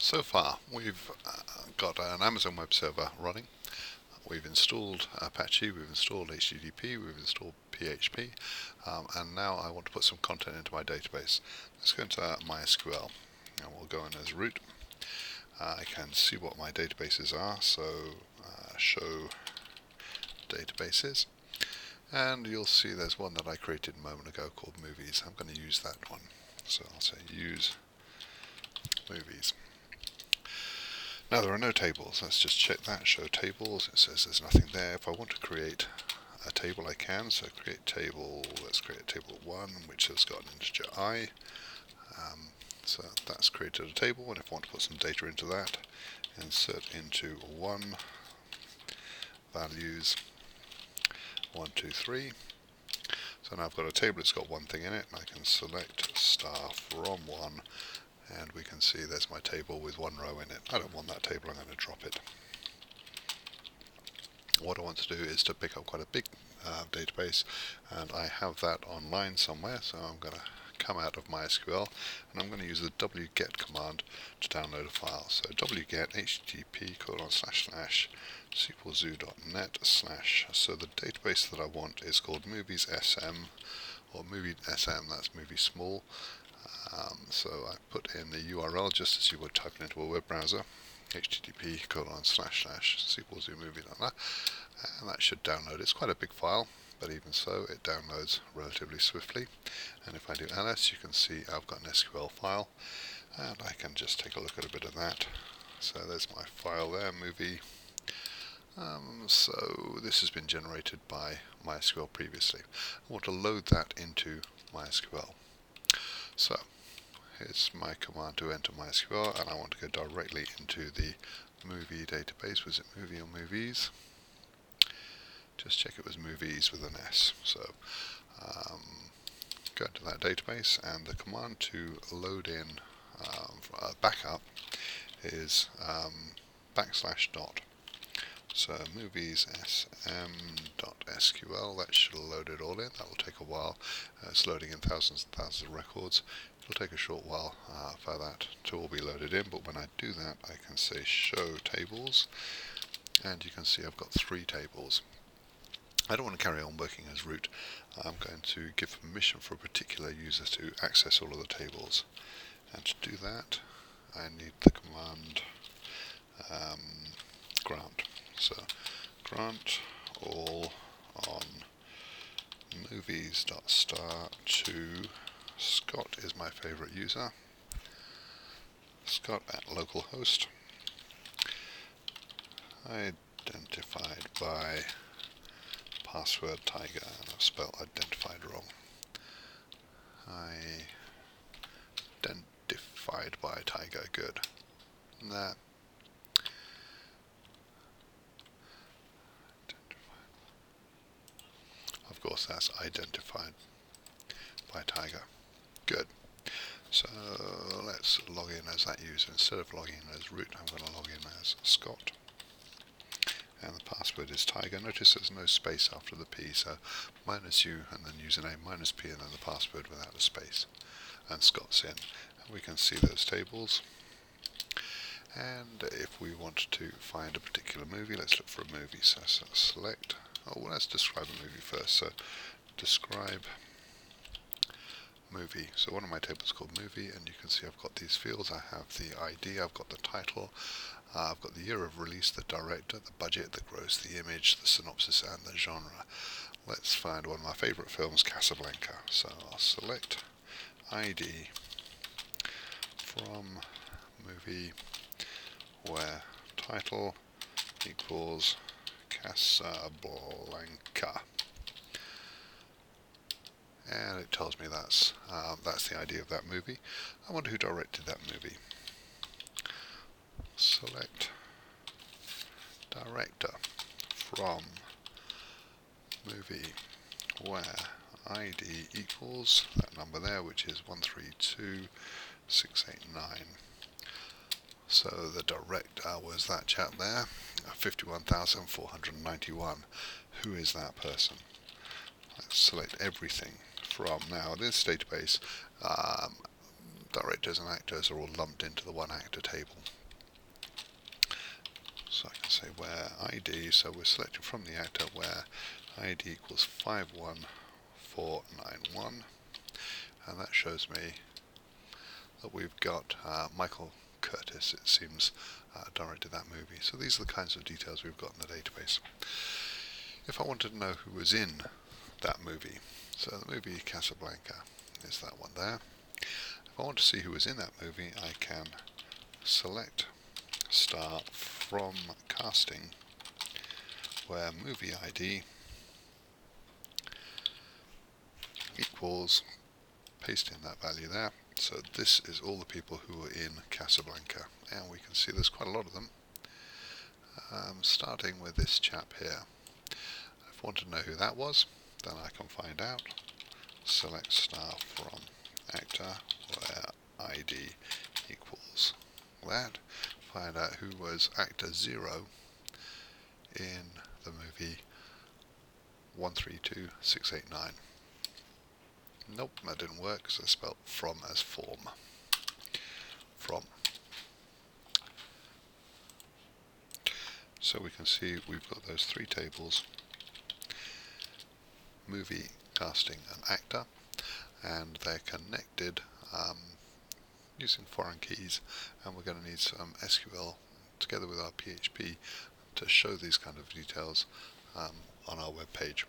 So far, we've got an Amazon web server running. We've installed Apache, we've installed HTTP, we've installed PHP, and now I want to put some content into my database. Let's go into MySQL, and we'll go in as root. I can see what my databases are, so show databases, and you'll see there's one that I created a moment ago called movies. I'm going to use that one, so I'll say use movies. Now there are no tables. Let's just check that. Show tables. It says there's nothing there. If I want to create a table, I can. So create table. Let's create table 1, which has got an integer I. So that's created a table. And if I want to put some data into that, insert into 1 values 1, 2, 3. So now I've got a table. It's got one thing in it. And I can select star from 1. And we can see there's my table with 1 row in it. I don't want that table, I'm going to drop it. What I want to do is to pick up quite a big database, and I have that online somewhere, so I'm going to come out of MySQL, and I'm going to use the wget command to download a file. So wget http://SQLzoo.net/ so the database that I want is called movies sm, or movie sm, that's movie small. So I put in the URL just as you would type it into a web browser, http://SQLzoomovie.net, and that should download. It's quite a big file, but even so it downloads relatively swiftly. And if I do ls, you can see I've got an SQL file, and I can just take a look at a bit of that. So there's my file there, movie. So this has been generated by MySQL previously. I want to load that into MySQL. So here's my command to enter MySQL, and I want to go directly into the movie database. Was it movie or movies? Just check it was movies with an S. So go into that database, and the command to load in backup is /dot. So movies sm.sql, that should load it all in. That will take a while. It's loading in thousands and thousands of records. It'll take a short while for that to all be loaded in, but when I do that I can say show tables, and you can see I've got 3 tables. I don't want to carry on working as root. I'm going to give permission for a particular user to access all of the tables, and to do that I need the command grant. So grant all on movies.star to Scott is my favorite user, Scott at localhost, identified by password tiger, and I've spelled identified wrong. Identified by tiger, good. That of course that's identified by tiger. Good. So let's log in as that user. Instead of logging in as root, I'm going to log in as Scott. And the password is tiger. Notice there's no space after the P, so -u and then username -p and then the password without a space. And Scott's in. And we can see those tables. And if we want to find a particular movie, let's look for a movie. So select, well, let's describe a movie first. So describe movie. So one of my tables is called movie, and you can see I've got these fields. I have the ID, I've got the title, I've got the year of release, the director, the budget, the gross, the image, the synopsis, and the genre. Let's find one of my favourite films, Casablanca. So I'll select ID from movie where title equals Casablanca. And it tells me that's the idea of that movie. I wonder who directed that movie. Select director from movie where ID equals that number there, which is 132689. So the director was that chap there, 51,491. Who is that person? Let's select everything from now. This database directors and actors are all lumped into the one actor table. So I can say where ID, so we're selecting from the actor where ID equals 51491, and that shows me that we've got Michael Curtis, it seems, directed that movie. So these are the kinds of details we've got in the database. If I wanted to know who was in that movie, so the movie Casablanca is that one there. If I want to see who was in that movie, I can select star from casting where movie ID equals, paste in that value there. So this is all the people who were in Casablanca, and we can see there's quite a lot of them. Starting with this chap here. If I want to know who that was, then I can find out. Select star from actor where ID equals that. Find out who was actor 0 in the movie 132689. Nope, that didn't work because I spelled from as form. From. So we can see we've got those three tables: movie, casting and actor, and they're connected using foreign keys, and we're going to need some SQL together with our PHP to show these kind of details on our web page.